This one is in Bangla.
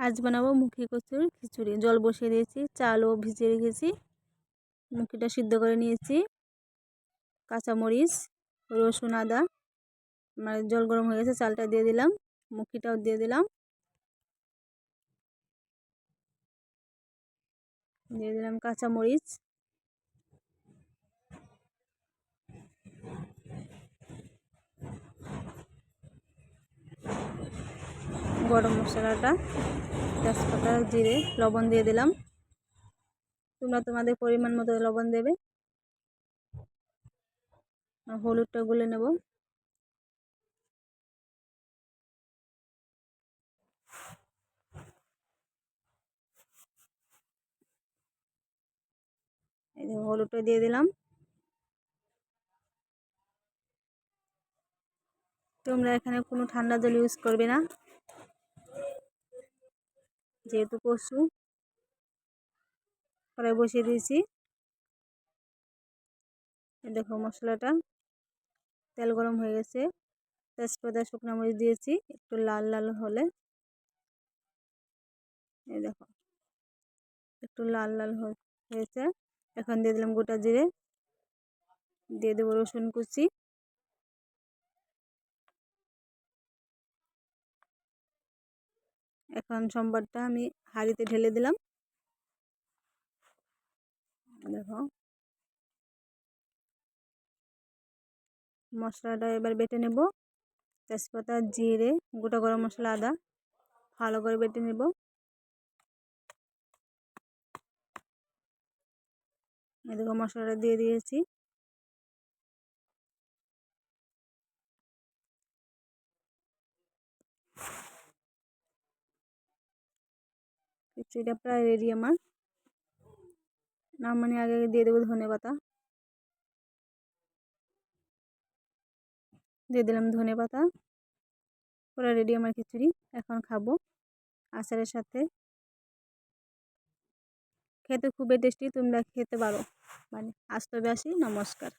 আজ বানাবো মুখি কচুর খিচুড়ি। জল বসিয়ে দিয়েছি, চালও ভিজিয়ে রেখেছি, মুখিটা সিদ্ধ করে নিয়েছি। কাঁচামরিচ, রসুন, আদা, জল গরম হয়ে গেছে, চালটা দিয়ে দিলাম, মুখিটাও দিয়ে দিলাম, কাঁচামরিচ, গরম মশলাটা, তেজপাতা, জিরে, লবণ দিয়ে দিলাম। তোমরা তোমাদের পরিমাণ মতো লবণ দেবে। হলুদটা গুলে নেব। এই যে হলুদটা দিয়ে দিলাম। তোমরা এখানে কোনো ঠান্ডা জল ইউজ করবে না, যেহেতু কচু। কড়াই বসিয়ে দিয়েছি। দেখো মশলাটা, তেল গরম হয়ে গেছে, তেজপাতা, শুকনো মরিচ দিয়েছি, একটু লাল লাল হলে, এই দেখো একটু লাল লাল হয়েছে। এখন দিয়ে দিলাম গোটা জিরে, দিয়ে দেবো রসুন কুচি, এখন সম্বারটা আমি হাঁড়িতে ঢেলে দিলাম। দেখো মশলাটা এবার বেটে নেব। তেজপাতা, জিরে, গোটা গরম মশলা, আদা ভালো করে বেটে নেব। এদিকে মশলাটা দিয়ে দিয়েছি। খিচুড়িটা প্রায় রেডি আমার। নামানোর আগে দিয়ে দেবো ধনেপাতা, দিয়ে দিলাম ধনেপাতা। পুরো রেডি আমার খিচুড়ি। এখন খাবো আচারের সাথে। খেতে খুবই টেস্টি, তোমরা খেতে পারো। আজ তবে আসি, নমস্কার।